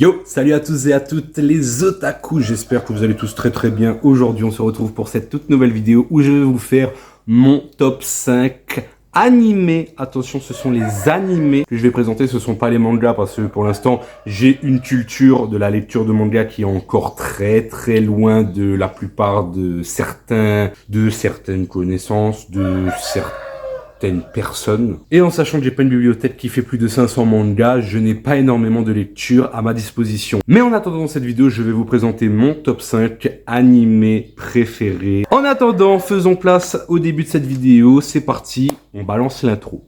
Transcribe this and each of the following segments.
Yo, salut à tous et à toutes les otaku, j'espère que vous allez tous très bien. Aujourd'hui on se retrouve pour cette toute nouvelle vidéo où je vais vous faire mon top 5 animés. Attention, ce sont les animés que je vais présenter, ce sont pas les mangas parce que pour l'instant j'ai une culture de la lecture de manga qui est encore très loin de la plupart de certaines connaissances, de certaines personnes. Et en sachant que j'ai pas une bibliothèque qui fait plus de 500 mangas, je n'ai pas énormément de lecture à ma disposition. Mais en attendant dans cette vidéo, je vais vous présenter mon top 5 animés préférés. En attendant, faisons place au début de cette vidéo. C'est parti, on balance l'intro.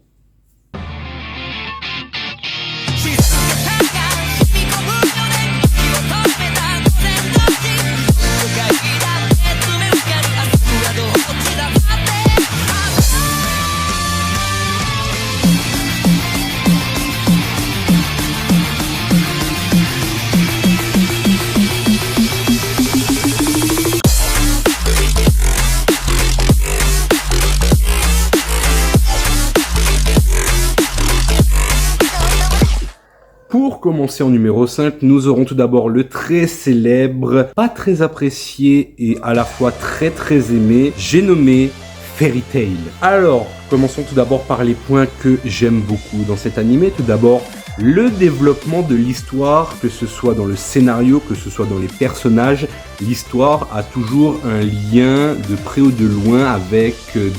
Pour commencer en numéro 5, nous aurons tout d'abord le très célèbre, pas très apprécié et à la fois très aimé, j'ai nommé Fairy Tail. Alors, commençons tout d'abord par les points que j'aime beaucoup dans cet animé. Tout d'abord, le développement de l'histoire, que ce soit dans le scénario, que ce soit dans les personnages, l'histoire a toujours un lien de près ou de loin avec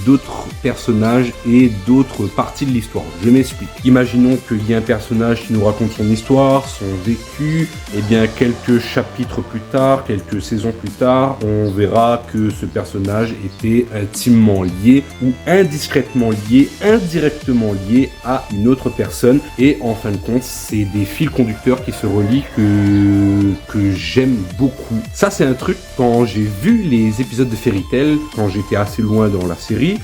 d'autres personnages et d'autres parties de l'histoire. Je m'explique. Imaginons qu'il y a un personnage qui nous raconte son histoire, son vécu, et bien quelques chapitres plus tard, quelques saisons plus tard, on verra que ce personnage était intimement lié ou indiscrètement lié, indirectement lié à une autre personne, et en fin de compte, c'est des fils conducteurs qui se relient que j'aime beaucoup. Ça, c'est un truc, quand j'ai vu les épisodes de Fairy Tail, quand j'étais assez loin dans la série,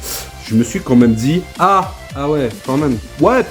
je me suis quand même dit, ah ouais, quand même, ouais,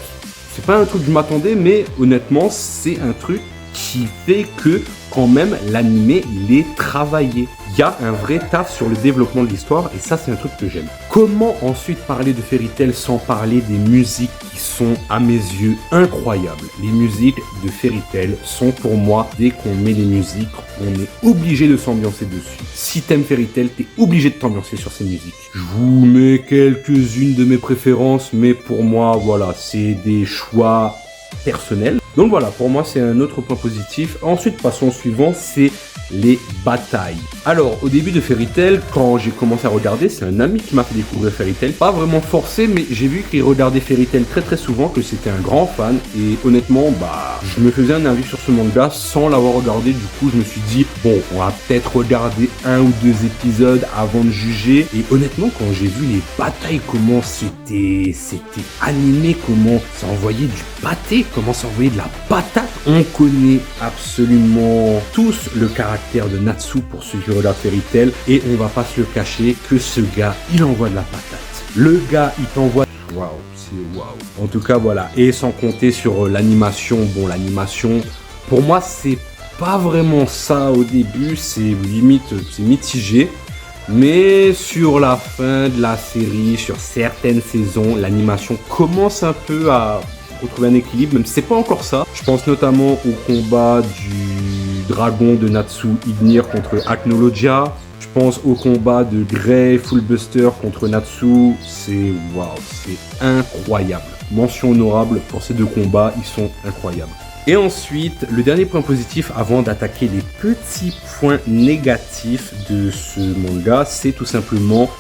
c'est pas un truc que je m'attendais, mais honnêtement, c'est un truc qui fait que quand même l'animé il est travaillé. Il y a un vrai taf sur le développement de l'histoire et ça c'est un truc que j'aime. Comment ensuite parler de Fairy Tail sans parler des musiques qui sont à mes yeux incroyables. Les musiques de Fairy Tail sont pour moi, dès qu'on met les musiques, on est obligé de s'ambiancer dessus. Si t'aimes Fairy Tail, t'es obligé de t'ambiancer sur ces musiques. Je vous mets quelques-unes de mes préférences, mais pour moi voilà, c'est des choix personnels. Donc voilà, pour moi c'est un autre point positif. Ensuite passons au suivant, c'est les batailles. Alors au début de Fairy Tail, quand j'ai commencé à regarder, c'est un ami qui m'a fait découvrir Fairy Tail. Pas vraiment forcé, mais j'ai vu qu'il regardait Fairy Tail très souvent, que c'était un grand fan. Et honnêtement, je me faisais un avis sur ce manga sans l'avoir regardé. Du coup je me suis dit, bon, on va peut-être regarder un ou deux épisodes avant de juger. Et honnêtement, quand j'ai vu les batailles, comment c'était animé, comment ça envoyait du pâté, comment ça envoyait de la patate. On connaît absolument tous le caractère de Natsu pour ceux qui regardent Fairy Tail et on va pas se le cacher que ce gars, il envoie de la patate. Le gars, il t'envoie... Waouh, c'est waouh. En tout cas, voilà. Et sans compter sur l'animation. Bon, l'animation, pour moi, c'est pas vraiment ça au début. C'est limite, c'est mitigé. Mais sur la fin de la série, sur certaines saisons, l'animation commence un peu à retrouver un équilibre, même si c'est pas encore ça. Je pense notamment au combat du dragon de Natsu Ignir contre Acnologia. Je pense au combat de Grey Fullbuster contre Natsu. C'est waouh, c'est incroyable. Mention honorable pour ces deux combats, ils sont incroyables. Et ensuite, le dernier point positif avant d'attaquer les petits points négatifs de ce manga, c'est tout simplement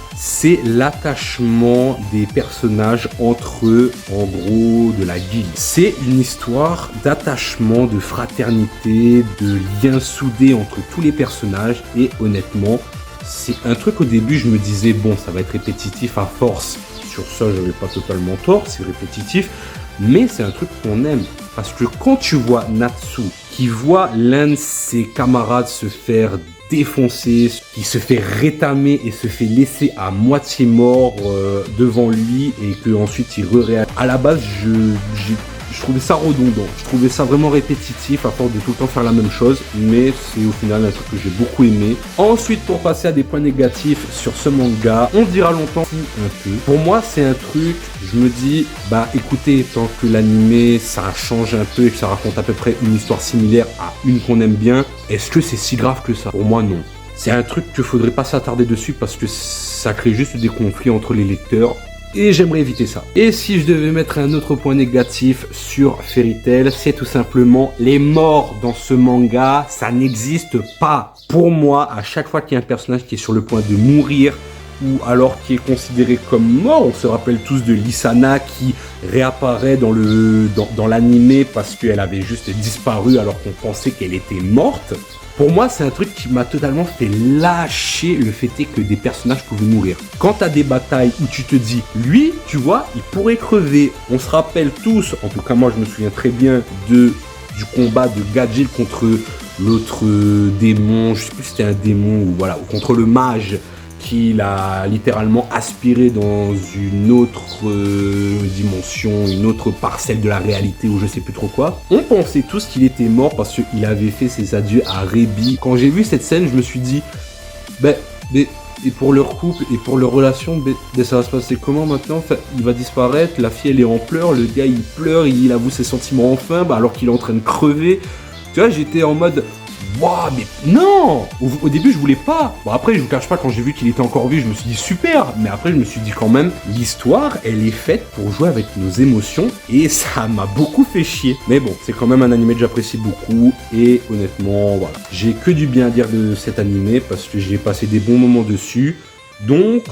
l'attachement des personnages entre eux, en gros de la guilde. C'est une histoire d'attachement, de fraternité, de lien soudé entre tous les personnages et honnêtement, c'est un truc au début, je me disais bon, ça va être répétitif à force. Sur ça, j'avais pas totalement tort, c'est répétitif, mais c'est un truc qu'on aime. Parce que quand tu vois Natsu qui voit l'un de ses camarades se faire défoncer, qui se fait rétamer et se fait laisser à moitié mort devant lui et que ensuite il réagit. À la base, je trouvais ça redondant, je trouvais ça vraiment répétitif à force de tout le temps faire la même chose, mais c'est au final un truc que j'ai beaucoup aimé. Ensuite, pour passer à des points négatifs sur ce manga, on dira longtemps un peu. Pour moi, c'est un truc, je me dis, bah écoutez, tant que l'animé, ça change un peu et que ça raconte à peu près une histoire similaire à une qu'on aime bien, est-ce que c'est si grave que ça? Pour moi, non. C'est un truc qu'il faudrait pas s'attarder dessus parce que ça crée juste des conflits entre les lecteurs. Et j'aimerais éviter ça. Et si je devais mettre un autre point négatif sur Fairy Tail, c'est tout simplement les morts dans ce manga, ça n'existe pas. Pour moi, à chaque fois qu'il y a un personnage qui est sur le point de mourir, ou alors qui est considéré comme mort, on se rappelle tous de Lisana qui réapparaît dans l'animé parce qu'elle avait juste disparu alors qu'on pensait qu'elle était morte. Pour moi, c'est un truc qui m'a totalement fait lâcher le fait est que des personnages pouvaient mourir. Quand t'as des batailles où tu te dis, lui, tu vois, il pourrait crever. On se rappelle tous, en tout cas moi je me souviens très bien du combat de Gajil contre l'autre démon, je sais plus si c'était un démon ou voilà, ou contre le mage qu'il a littéralement aspiré dans une autre dimension, une autre parcelle de la réalité ou je sais plus trop quoi. On pensait tous qu'il était mort parce qu'il avait fait ses adieux à Rebi. Quand j'ai vu cette scène, je me suis dit, et pour leur couple et pour leur relation, ça va se passer comment maintenant? Enfin, il va disparaître, la fille elle est en pleurs, le gars il pleure, il avoue ses sentiments enfin, alors qu'il est en train de crever. Tu vois, j'étais en mode... Waouh, mais non! Au début, je voulais pas. Bon, après, je vous cache pas, quand j'ai vu qu'il était encore vu, je me suis dit super. Mais après, je me suis dit quand même, l'histoire, elle est faite pour jouer avec nos émotions. Et ça m'a beaucoup fait chier. Mais bon, c'est quand même un animé que j'apprécie beaucoup. Et honnêtement, voilà. J'ai que du bien à dire de cet animé parce que j'ai passé des bons moments dessus. Donc...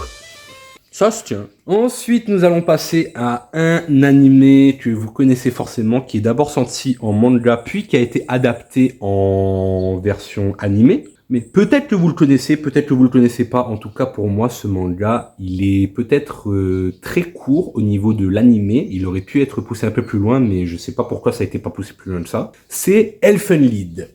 ça se tient. Ensuite, nous allons passer à un animé que vous connaissez forcément, qui est d'abord sorti en manga, puis qui a été adapté en version animée. Mais peut-être que vous le connaissez, peut-être que vous le connaissez pas. En tout cas, pour moi, ce manga, il est peut-être très court au niveau de l'animé. Il aurait pu être poussé un peu plus loin, mais je sais pas pourquoi ça a été pas poussé plus loin que ça. C'est Elfen Lied.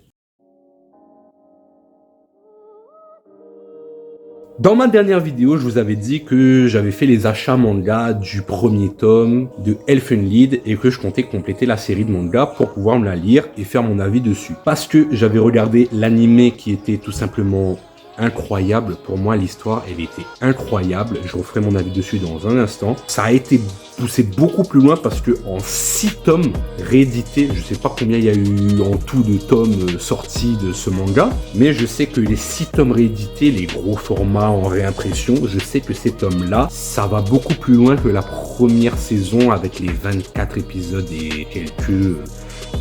Dans ma dernière vidéo, je vous avais dit que j'avais fait les achats manga du premier tome de Elfen Lied et que je comptais compléter la série de manga pour pouvoir me la lire et faire mon avis dessus. Parce que j'avais regardé l'animé qui était tout simplement incroyable. Pour moi, l'histoire, elle était incroyable. Je referai mon avis dessus dans un instant. Ça a été poussé beaucoup plus loin parce que en 6 tomes réédités, je sais pas combien il y a eu en tout de tomes sortis de ce manga, mais je sais que les 6 tomes réédités, les gros formats en réimpression, je sais que ces tomes-là, ça va beaucoup plus loin que la première saison avec les 24 épisodes et quelques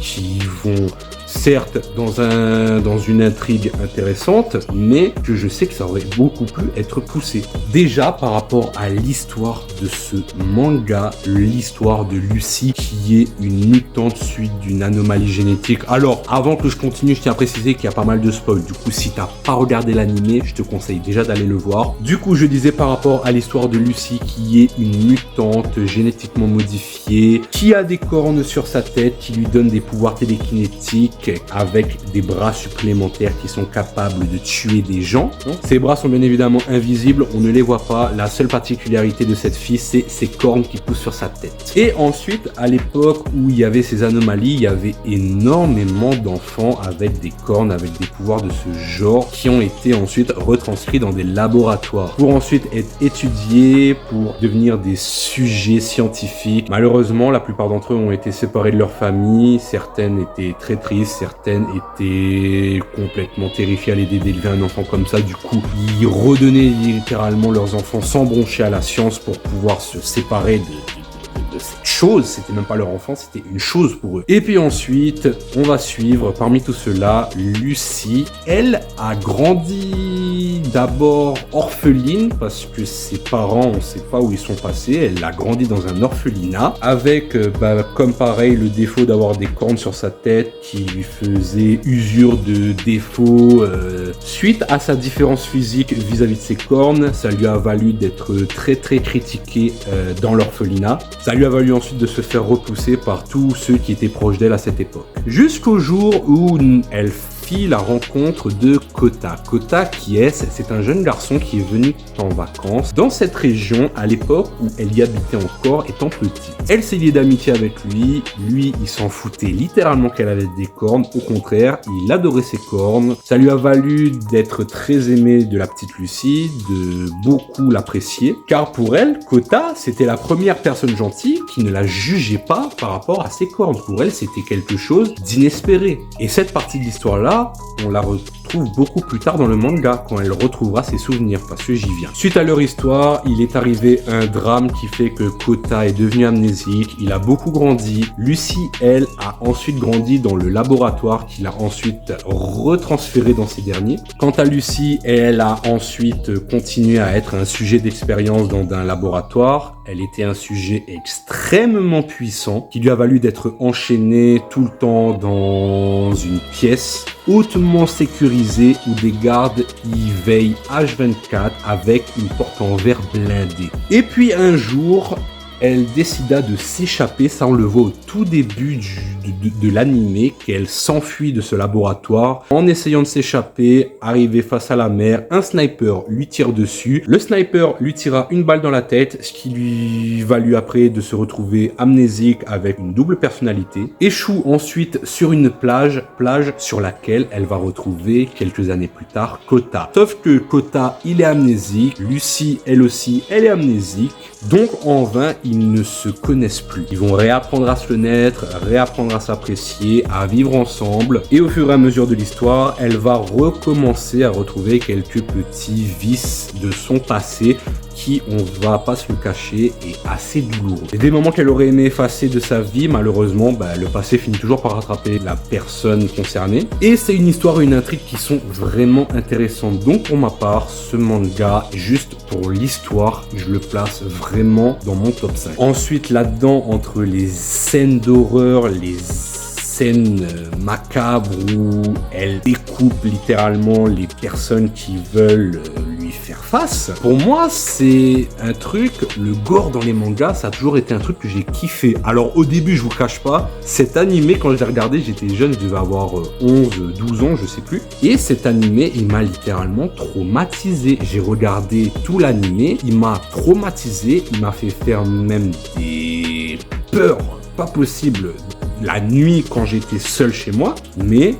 qui vont certes dans une intrigue intéressante, mais que je sais que ça aurait beaucoup pu être poussé. Déjà par rapport à l'histoire de ce manga, l'histoire de Lucy qui est une mutante suite d'une anomalie génétique. Alors avant que je continue, je tiens à préciser qu'il y a pas mal de spoil. Du coup, si t'as pas regardé l'animé, je te conseille déjà d'aller le voir. Du coup, je disais par rapport à l'histoire de Lucy qui est une mutante génétiquement modifiée, qui a des cornes sur sa tête, qui lui donne des pouvoirs télékinétiques avec des bras supplémentaires qui sont capables de tuer des gens. Ces bras sont bien évidemment invisibles, on ne les voit pas. La seule particularité de cette fille, c'est ses cornes qui poussent sur sa tête. Et ensuite, à l'époque où il y avait ces anomalies, il y avait énormément d'enfants avec des cornes, avec des pouvoirs de ce genre, qui ont été ensuite retranscrits dans des laboratoires pour ensuite être étudiés, pour devenir des sujets scientifiques. Malheureusement, la plupart d'entre eux ont été séparés de leur famille, certaines étaient très tristes, certaines étaient complètement terrifiées à l'idée d'élever un enfant comme ça. Du coup, ils redonnaient littéralement leurs enfants sans broncher à la science pour pouvoir se séparer de cette chose. C'était même pas leur enfant, c'était une chose pour eux. Et puis ensuite, on va suivre parmi tout cela Lucy. Elle a grandi d'abord orpheline parce que ses parents, on sait pas où ils sont passés. Elle a grandi dans un orphelinat avec, comme pareil, le défaut d'avoir des cornes sur sa tête qui lui faisait usure de défauts. Suite à sa différence physique vis-à-vis de ses cornes, ça lui a valu d'être très très critiqué dans l'orphelinat. Ça lui a valu ensuite de se faire repousser par tous ceux qui étaient proches d'elle à cette époque. Jusqu'au jour où elle fit la rencontre de Kota. Kota, qui est? C'est un jeune garçon qui est venu en vacances dans cette région à l'époque où elle y habitait encore étant petite. Elle s'est liée d'amitié avec lui, il s'en foutait littéralement qu'elle avait des cornes, au contraire, il adorait ses cornes. Ça lui a valu d'être très aimé de la petite Lucy, de beaucoup l'apprécier, car pour elle, Kota, c'était la première personne gentille qui ne la jugeait pas par rapport à ses cornes. Pour elle, c'était quelque chose d'inespéré. Et cette partie de l'histoire-là, on la retrouve beaucoup plus tard dans le manga, quand elle retrouvera ses souvenirs, parce que j'y viens. Suite à leur histoire, il est arrivé un drame qui fait que Kota est devenu amnésique, il a beaucoup grandi. Lucy, elle, a ensuite grandi dans le laboratoire qu'il a ensuite retransféré dans ces derniers. Quant à Lucy, elle a ensuite continué à être un sujet d'expérience dans un laboratoire. Elle était un sujet extrêmement puissant qui lui a valu d'être enchaînée tout le temps dans une pièce hautement sécurisée où des gardes y veillent H24 avec une porte en verre blindée. Et puis un jour, elle décida de s'échapper, ça on le voit au tout début de l'animé, qu'elle s'enfuit de ce laboratoire. En essayant de s'échapper, arrivée face à la mer, un sniper lui tire dessus. Le sniper lui tira une balle dans la tête, ce qui lui valut après de se retrouver amnésique avec une double personnalité. Échoue ensuite sur une plage sur laquelle elle va retrouver quelques années plus tard Kota. Sauf que Kota, il est amnésique, Lucy, elle aussi, elle est amnésique. Donc en vain, ils ne se connaissent plus. Ils vont réapprendre à se connaître, réapprendre à s'apprécier, à vivre ensemble. Et au fur et à mesure de l'histoire, elle va recommencer à retrouver quelques petits vices de son passé qui, on va pas se le cacher, est assez douloureux. Et des moments qu'elle aurait aimé effacer de sa vie, malheureusement, le passé finit toujours par rattraper la personne concernée. Et c'est une histoire et une intrigue qui sont vraiment intéressantes. Donc pour ma part, ce manga, juste pour l'histoire, je le place vraiment dans mon top 5. Ensuite, là-dedans, entre les scènes d'horreur, les scène macabre où elle découpe littéralement les personnes qui veulent lui faire face. Pour moi, c'est un truc, le gore dans les mangas, ça a toujours été un truc que j'ai kiffé. Alors au début, je vous cache pas, cet animé, quand je l'ai regardé, j'étais jeune, je devais avoir 11, 12 ans, je sais plus. Et cet animé, il m'a littéralement traumatisé. J'ai regardé tout l'animé, il m'a traumatisé, il m'a fait faire même des peurs pas possibles la nuit quand j'étais seul chez moi, mais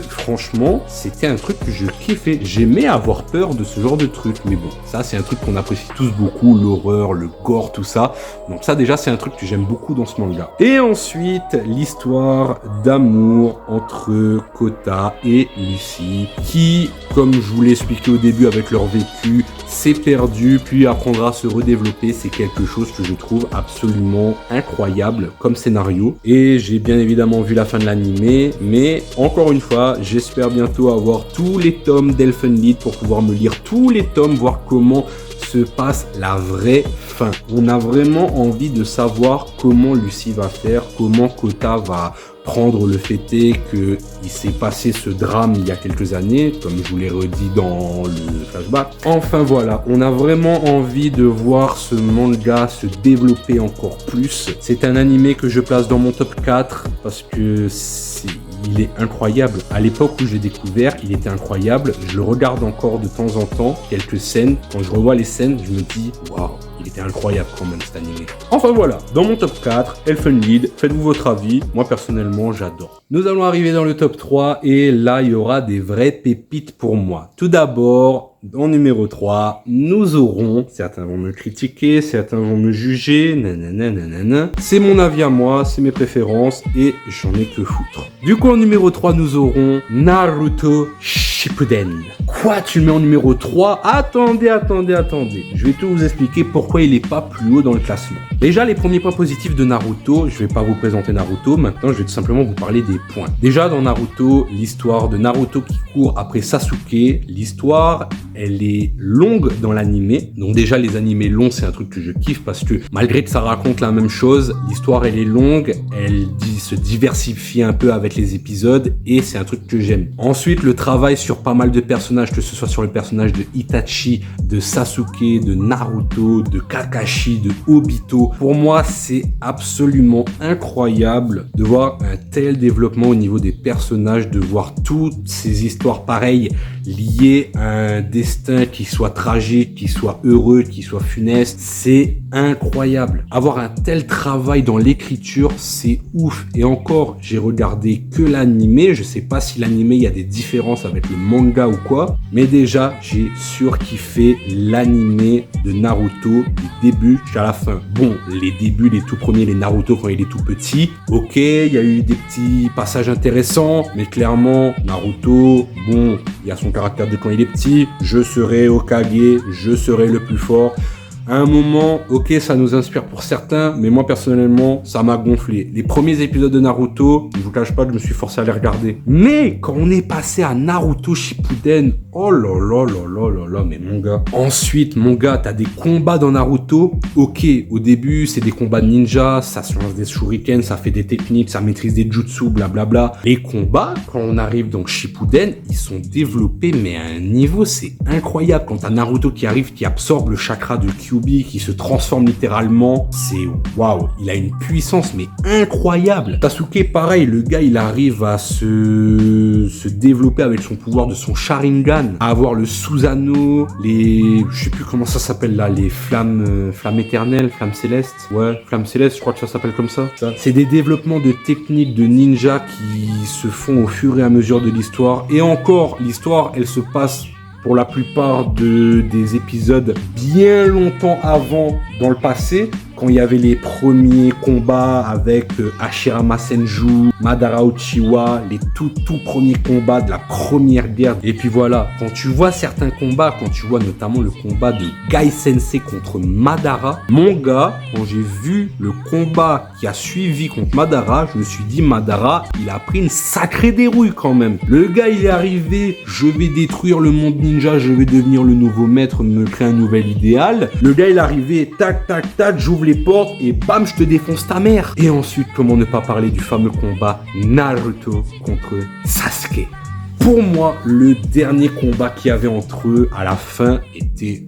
franchement, c'était un truc que je kiffais. J'aimais avoir peur de ce genre de truc, mais bon, ça c'est un truc qu'on apprécie tous beaucoup, l'horreur, le gore, tout ça. Donc ça déjà c'est un truc que j'aime beaucoup dans ce manga. Et ensuite, l'histoire d'amour entre Kota et Lucy, qui, comme je vous l'ai expliqué au début avec leur vécu, s'est perdu, puis apprendra à se redévelopper. C'est quelque chose que je trouve absolument incroyable comme scénario. Et j'ai bien évidemment vu la fin de l'animé, mais encore une fois, j'espère bientôt avoir tous les tomes d'Elfen Lied pour pouvoir me lire tous les tomes, voir comment se passe la vraie fin. On a vraiment envie de savoir comment Lucy va faire, comment Kota va prendre le fait est qu'il s'est passé ce drame il y a quelques années, comme je vous l'ai redit dans le flashback. Enfin voilà, on a vraiment envie de voir ce manga se développer encore plus. C'est un animé que je place dans mon top 4 parce que il est incroyable. À l'époque où j'ai découvert, il était incroyable. Je le regarde encore de temps en temps, quelques scènes. Quand je revois les scènes, je me dis, waouh, il était incroyable quand même cet animé. Enfin voilà, dans mon top 4, Elfen Lied, faites-vous votre avis. Moi personnellement, j'adore. Nous allons arriver dans le top 3 et là, il y aura des vraies pépites pour moi. Tout d'abord, en numéro 3, nous aurons, certains vont me critiquer, certains vont me juger, nanana. C'est mon avis à moi, c'est mes préférences et j'en ai que foutre. Du coup, en numéro 3, nous aurons Naruto Shippuden. Quoi, tu le mets en numéro 3? Attendez. Je vais tout vous expliquer pourquoi il est pas plus haut dans le classement. Déjà, les premiers points positifs de Naruto, je vais pas vous présenter Naruto, maintenant je vais tout simplement vous parler des points. Déjà, dans Naruto, l'histoire de Naruto qui court après Sasuke, l'histoire, elle est longue dans l'animé. Donc déjà, les animés longs, c'est un truc que je kiffe parce que malgré que ça raconte la même chose, l'histoire, elle est longue, elle se diversifie un peu avec les épisodes et c'est un truc que j'aime. Ensuite, le travail sur pas mal de personnages personnages, que ce soit sur le personnage de Itachi, de Sasuke, de Naruto, de Kakashi, de Obito. Pour moi, c'est absolument incroyable de voir un tel développement au niveau des personnages, de voir toutes ces histoires pareilles liées à un destin qui soit tragique, qui soit heureux, qui soit funeste. C'est incroyable. Avoir un tel travail dans l'écriture, c'est ouf. Et encore, j'ai regardé que l'animé. Je sais pas si l'animé, il y a des différences avec le manga ou quoi. Mais déjà, j'ai surkiffé l'animé de Naruto du début jusqu'à la fin. Bon, les débuts, les tout premiers, les Naruto quand il est tout petit. Ok, il y a eu des petits passages intéressants. Mais clairement, Naruto, bon, il y a son caractère de quand il est petit. Je serai Hokage, je serai le plus fort. À un moment, ok, ça nous inspire pour certains, mais moi personnellement, ça m'a gonflé. Les premiers épisodes de Naruto, je vous cache pas que je me suis forcé à les regarder. Mais quand on est passé à Naruto Shippuden, oh là là là là là là, mais mon gars. Ensuite, mon gars, t'as des combats dans Naruto. Ok, au début, c'est des combats de ninja, ça se lance des shurikens, ça fait des techniques, ça maîtrise des jutsu, blablabla. Les combats, quand on arrive dans Shippuden, ils sont développés, mais à un niveau, c'est incroyable. Quand t'as Naruto qui arrive, qui absorbe le chakra de Kyuubi, qui se transforme littéralement, c'est waouh, il a une puissance mais incroyable. Sasuke pareil, le gars il arrive à se développer avec son pouvoir de son Sharingan, à avoir le Susanoo, je sais plus comment ça s'appelle là, les flammes éternelles, flammes célestes, ouais, flammes célestes, je crois que ça s'appelle comme ça. C'est des développements de techniques de ninja qui se font au fur et à mesure de l'histoire, et encore, l'histoire elle se passe pour la plupart des épisodes bien longtemps avant dans le passé, quand il y avait les premiers combats avec Hashirama Senju, Madara Uchiwa, les tout premiers combats de la première guerre. Et puis voilà, quand tu vois certains combats, quand tu vois notamment le combat de Gai Sensei contre Madara, mon gars, quand j'ai vu le combat qui a suivi contre Madara, je me suis dit, Madara, il a pris une sacrée dérouille quand même. Le gars, il est arrivé, je vais détruire le monde ninja, je vais devenir le nouveau maître, me créer un nouvel idéal. Le gars, il est arrivé, tac, tac, tac, j'ouvre les portes et bam, je te défonce ta mère. Et ensuite, comment ne pas parler du fameux combat Naruto contre Sasuke. Pour moi, le dernier combat qu'il y avait entre eux à la fin était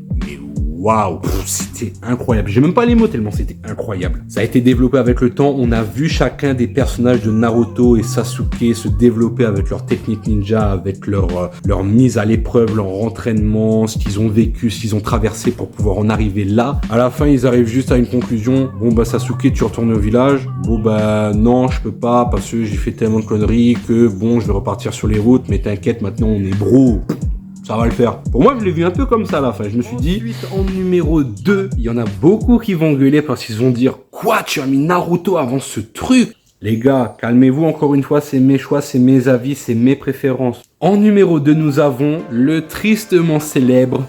waouh, c'était incroyable. J'ai même pas les mots tellement c'était incroyable. Ça a été développé avec le temps. On a vu chacun des personnages de Naruto et Sasuke se développer avec leur technique ninja, avec leur mise à l'épreuve, leur entraînement, ce qu'ils ont vécu, ce qu'ils ont traversé pour pouvoir en arriver là. À la fin, ils arrivent juste à une conclusion. Bon bah Sasuke, tu retournes au village. Bon bah non, je peux pas parce que j'ai fait tellement de conneries que bon, je vais repartir sur les routes. Mais t'inquiète, maintenant on est bro. Ça va le faire. Pour moi, je l'ai vu un peu comme ça à la fin. Je me suis dit, en numéro 2, il y en a beaucoup qui vont gueuler parce qu'ils vont dire « Quoi, tu as mis Naruto avant ce truc ?» Les gars, calmez-vous encore une fois, c'est mes choix, c'est mes avis, c'est mes préférences. En numéro 2, nous avons le tristement célèbre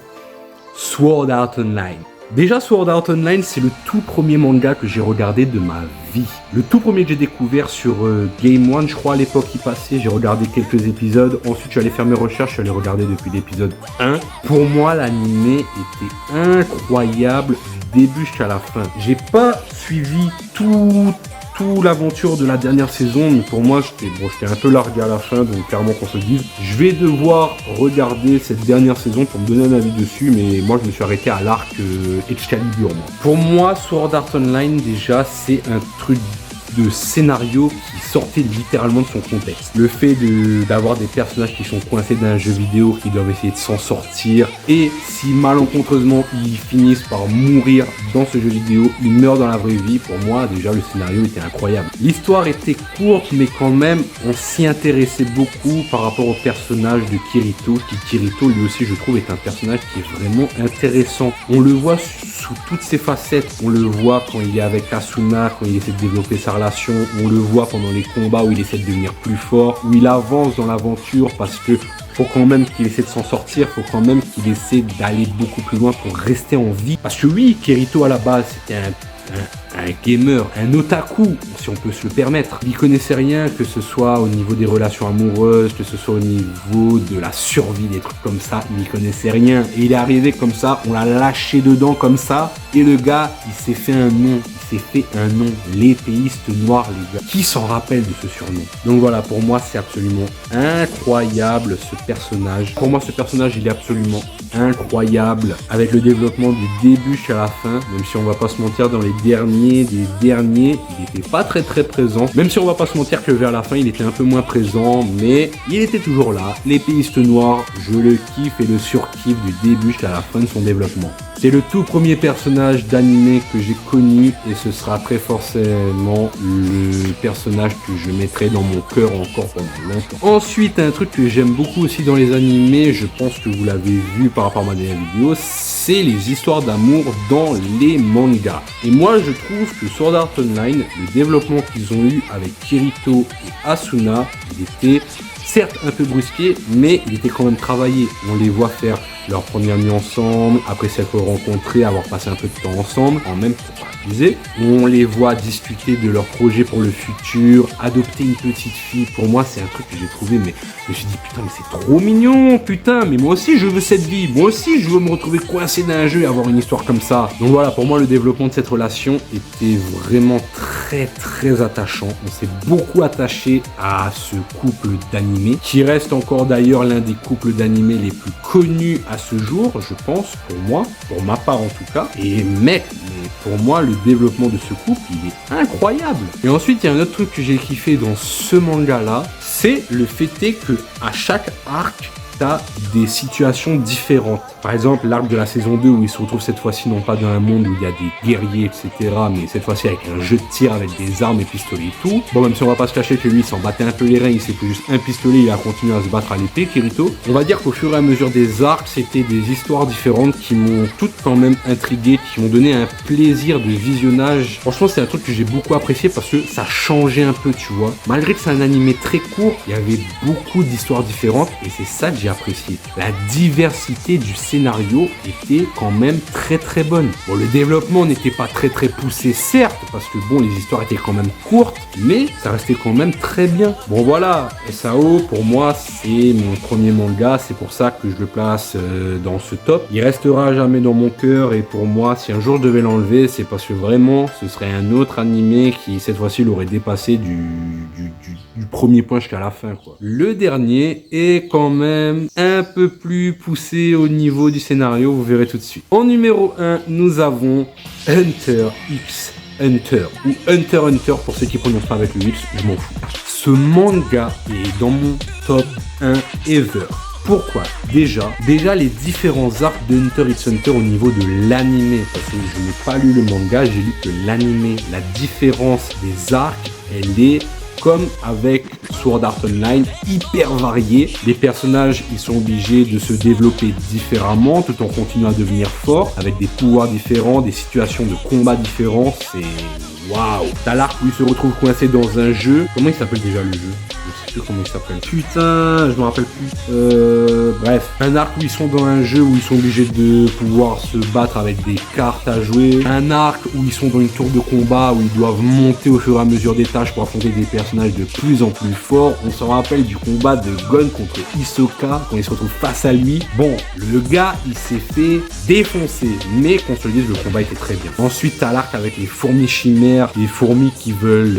Sword Art Online. Déjà, Sword Art Online, c'est le tout premier manga que j'ai regardé de ma vie. Le tout premier que j'ai découvert sur Game One, je crois à l'époque il passait, j'ai regardé quelques épisodes. Ensuite, je suis allé faire mes recherches, je suis allé regarder depuis l'épisode 1. Pour moi, l'animé était incroyable du début jusqu'à la fin. J'ai pas suivi toute l'aventure de la dernière saison, mais pour moi j'étais un peu largué à la fin, donc clairement qu'on se dise je vais devoir regarder cette dernière saison pour me donner un avis dessus, mais moi je me suis arrêté à l'arc Excalibur. Pour moi, Sword Art Online déjà c'est un truc de scénario qui sortait littéralement de son contexte. Le fait d'avoir des personnages qui sont coincés dans un jeu vidéo, qui doivent essayer de s'en sortir, et si malencontreusement ils finissent par mourir dans ce jeu vidéo, ils meurent dans la vraie vie, pour moi déjà le scénario était incroyable. L'histoire était courte, mais quand même on s'y intéressait beaucoup par rapport au personnage de Kirito, Kirito lui aussi je trouve est un personnage qui est vraiment intéressant. On le voit sous toutes ses facettes, on le voit quand il est avec Asuna, quand il essaie de développer sa relation, on le voit pendant les combats où il essaie de devenir plus fort, où il avance dans l'aventure parce que faut quand même qu'il essaie de s'en sortir, faut quand même qu'il essaie d'aller beaucoup plus loin pour rester en vie. Parce que oui, Kirito à la base c'était un gamer, un otaku, si on peut se le permettre. Il connaissait rien, que ce soit au niveau des relations amoureuses, que ce soit au niveau de la survie, des trucs comme ça, il n'y connaissait rien. Et il est arrivé comme ça, on l'a lâché dedans comme ça, et le gars, il s'est fait un nom. Il s'est fait un nom, l'épéiste noir, les gars. Qui s'en rappelle de ce surnom? Donc voilà, pour moi, c'est absolument incroyable ce personnage. Pour moi, ce personnage, il est absolument incroyable. Avec le développement du début jusqu'à la fin, même si on va pas se mentir, dans les derniers, il était pas très présent. Même si on va pas se mentir que vers la fin, il était un peu moins présent, mais il était toujours là. L'épéiste noir, je le kiffe et le surkiffe du début jusqu'à la fin de son développement. C'est le tout premier personnage d'anime que j'ai connu et ce sera très forcément le personnage que je mettrai dans mon cœur encore pendant longtemps. Ensuite, un truc que j'aime beaucoup aussi dans les animés, je pense que vous l'avez vu par rapport à ma dernière vidéo, c'est les histoires d'amour dans les mangas. Et moi, je trouve que Sword Art Online, le développement qu'ils ont eu avec Kirito et Asuna, il était certes un peu brusqué, mais il était quand même travaillé. On les voit faire leur première nuit ensemble, après s'être rencontrés, avoir passé un peu de temps ensemble, en même temps. On les voit discuter de leur projet pour le futur, adopter une petite fille. Pour moi, c'est un truc que j'ai trouvé, mais je me suis dit, putain, mais c'est trop mignon, putain, mais moi aussi, je veux cette vie. Moi aussi, je veux me retrouver coincé dans un jeu et avoir une histoire comme ça. Donc voilà, pour moi, le développement de cette relation était vraiment très attachant. On s'est beaucoup attaché à ce couple d'animés, qui reste encore d'ailleurs l'un des couples d'animés les plus connus à ce jour, je pense, pour moi, pour ma part en tout cas. Et mec, mais pour moi, le développement de ce couple, il est incroyable. Et ensuite, il y a un autre truc que j'ai kiffé dans ce manga-là, c'est le fait est que à chaque arc, t'as des situations différentes. Par exemple, l'arc de la saison 2 où il se retrouve cette fois-ci non pas dans un monde où il y a des guerriers, etc., mais cette fois-ci avec un jeu de tir avec des armes et pistolets et tout. Bon, même si on va pas se cacher que lui, il s'en battait un peu les reins, il s'est plus juste un pistolet, il a continué à se battre à l'épée, Kirito. On va dire qu'au fur et à mesure des arcs, c'était des histoires différentes qui m'ont toutes quand même intrigué, qui m'ont donné un plaisir de visionnage. Franchement, c'est un truc que j'ai beaucoup apprécié parce que ça changeait un peu, tu vois. Malgré que c'est un animé très court, il y avait beaucoup d'histoires différentes et c'est ça que j'ai apprécié. La diversité du scénario était quand même très bonne. Bon, le développement n'était pas très poussé, certes, parce que bon, les histoires étaient quand même courtes, mais ça restait quand même très bien. Bon voilà, SAO, pour moi, c'est mon premier manga, c'est pour ça que je le place dans ce top. Il restera jamais dans mon cœur, et pour moi, si un jour je devais l'enlever, c'est parce que vraiment, ce serait un autre animé qui, cette fois-ci, l'aurait dépassé du premier point jusqu'à la fin, quoi. Le dernier est quand même un peu plus poussé au niveau du scénario, vous verrez tout de suite. En numéro 1, nous avons Hunter x Hunter, ou Hunter x Hunter pour ceux qui prononcent pas avec le X, je m'en fous. Ce manga est dans mon top 1 ever. Pourquoi? Déjà les différents arcs de Hunter x Hunter au niveau de l'animé, parce que je n'ai pas lu le manga, j'ai lu que l'animé. La différence des arcs, elle est comme avec Sword Art Online, hyper varié. Les personnages, ils sont obligés de se développer différemment tout en continuant à devenir forts, avec des pouvoirs différents, des situations de combat différents. C'est waouh. T'as l'arc où ils se retrouvent coincés dans un jeu. Comment il s'appelle déjà le jeu? Je sais plus comment il s'appelle. Putain, je me rappelle plus. Bref, un arc où ils sont dans un jeu où ils sont obligés de pouvoir se battre avec des cartes à jouer. Un arc où ils sont dans une tour de combat où ils doivent monter au fur et à mesure des tâches pour affronter des personnages de plus en plus forts. On se rappelle du combat de Gon contre Hisoka quand il se retrouve face à lui. Bon, le gars, il s'est fait défoncer, mais qu'on se le dise, le combat était très bien. Ensuite, t'as l'arc avec les fourmis chimères, les fourmis qui veulent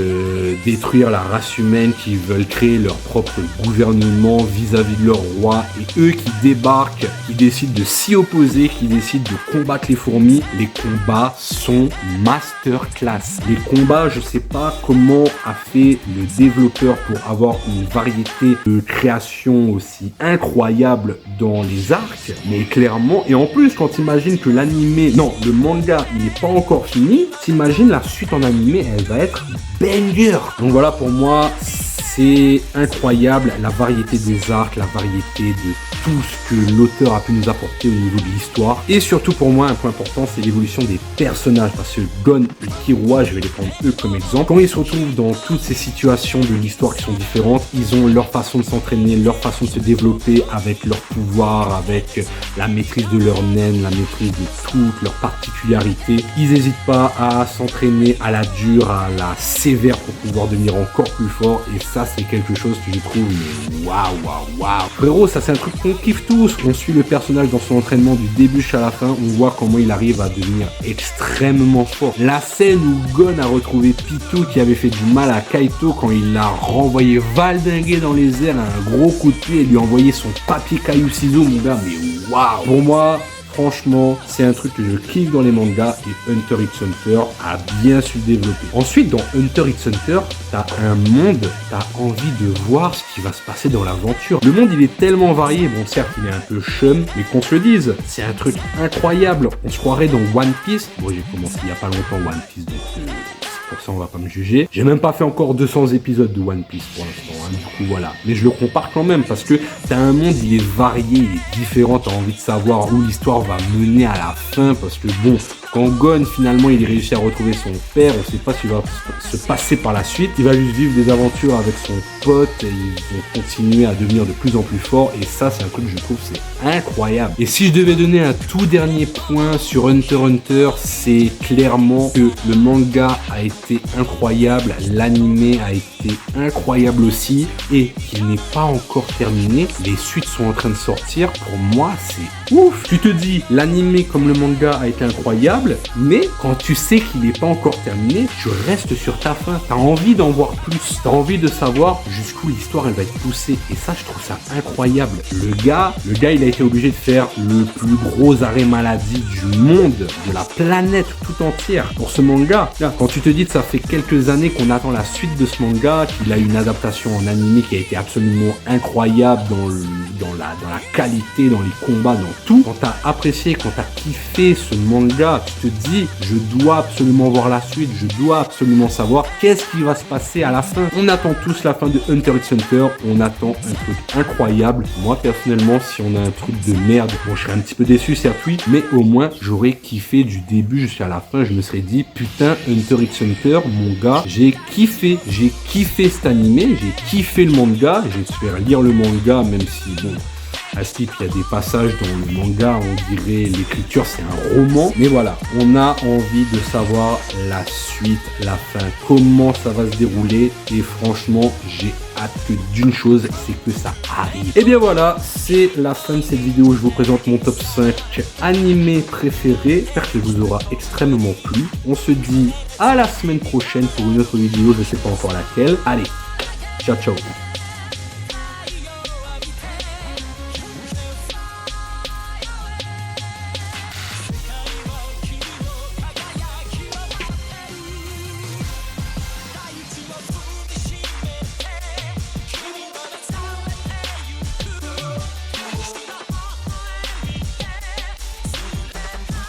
détruire la race humaine, qui veulent créer leur propre gouvernement vis-à-vis de leur roi, et eux qui débarquent, qui décident de s'y opposer, qui décident de combattre les fourmis. Les combats sont masterclass. Les combats, je sais pas comment a fait le développeur pour avoir une variété de création aussi incroyable dans les arcs, mais clairement, et en plus quand t'imagines que l'animé, non, le manga, il n'est pas encore fini, t'imagines la suite en animé, elle va être banger. Donc voilà, pour moi, c'est incroyable, la variété des arcs, la variété de tout ce que l'auteur a pu nous apporter au niveau de l'histoire. Et surtout pour moi, un point important, c'est l'évolution des personnages, parce que Gon et Killua, je vais les prendre eux comme exemple. Quand ils se retrouvent dans toutes ces situations de l'histoire qui sont différentes, ils ont leur façon de s'entraîner, leur façon de se développer avec leur pouvoir, avec la maîtrise de leur naine, la maîtrise de toutes leurs particularités. Ils n'hésitent pas à s'entraîner à la dure, à la sévère pour pouvoir devenir encore plus fort. Et ça, c'est quelque chose que je trouve waouh. Frérot, ça c'est un truc qu'on kiffe tous. On suit le personnage dans son entraînement du début jusqu'à la fin. On voit comment il arrive à devenir extrêmement fort. La scène où Gon a retrouvé Pitou qui avait fait du mal à Kaito quand il l'a renvoyé valdinguer dans les airs, un gros coup de pied et lui envoyé son papier caillou ciseau, mon gars, mais waouh. Pour moi, franchement, c'est un truc que je kiffe dans les mangas et Hunter x Hunter a bien su développer. Ensuite, dans Hunter x Hunter, t'as un monde, t'as envie de voir ce qui va se passer dans l'aventure. Le monde, il est tellement varié. Bon, certes, il est un peu chum, mais qu'on se le dise, c'est un truc incroyable. On se croirait dans One Piece. Bon, j'ai commencé il y a pas longtemps One Piece, donc pour ça on va pas me juger. J'ai même pas fait encore 200 épisodes de One Piece pour l'instant, hein, du coup voilà. Mais je le compare quand même parce que t'as un monde, il est varié, il est différent, t'as envie de savoir où l'histoire va mener à la fin parce que bon, quand Gon finalement il réussit à retrouver son père, on sait pas ce qui va se passer par la suite. Il va juste vivre des aventures avec son pote et ils vont continuer à devenir de plus en plus forts et ça c'est un truc que je trouve c'est incroyable. Et si je devais donner un tout dernier point sur Hunter x Hunter, c'est clairement que le manga a été incroyable, l'anime a été incroyable aussi et qu'il n'est pas encore terminé. Les suites sont en train de sortir. Pour moi c'est ouf. Tu te dis l'anime comme le manga a été incroyable, mais quand tu sais qu'il n'est pas encore terminé, tu restes sur ta faim. T'as envie d'en voir plus. T'as envie de savoir jusqu'où l'histoire elle va être poussée. Et ça, je trouve ça incroyable. Le gars, il a été obligé de faire le plus gros arrêt maladie du monde, de la planète tout entière pour ce manga. Là, quand tu te dis que ça fait quelques années qu'on attend la suite de ce manga, qu'il a une adaptation en anime qui a été absolument incroyable dans la qualité, dans les combats, dans tout. Quand t'as apprécié, quand t'as kiffé ce manga, tu te dis, je dois absolument voir la suite, je dois absolument savoir qu'est-ce qui va se passer à la fin. On attend tous la fin de Hunter x Hunter, on attend un truc incroyable. Moi, personnellement, si on a un truc de merde, bon, je serais un petit peu déçu, certes oui, mais au moins, j'aurais kiffé du début jusqu'à la fin. Je me serais dit, putain, Hunter x Hunter, mon gars, j'ai kiffé cet animé, j'ai kiffé le manga, j'espère lire le manga, même si, bon, à ce type, il y a des passages dans le manga, on dirait l'écriture, c'est un roman. Mais voilà, on a envie de savoir la suite, la fin, comment ça va se dérouler. Et franchement, j'ai hâte que d'une chose, c'est que ça arrive. Et bien voilà, c'est la fin de cette vidéo. Je vous présente mon top 5 animés préférés. J'espère que vous aura extrêmement plu. On se dit à la semaine prochaine pour une autre vidéo, je ne sais pas encore laquelle. Allez, ciao ciao.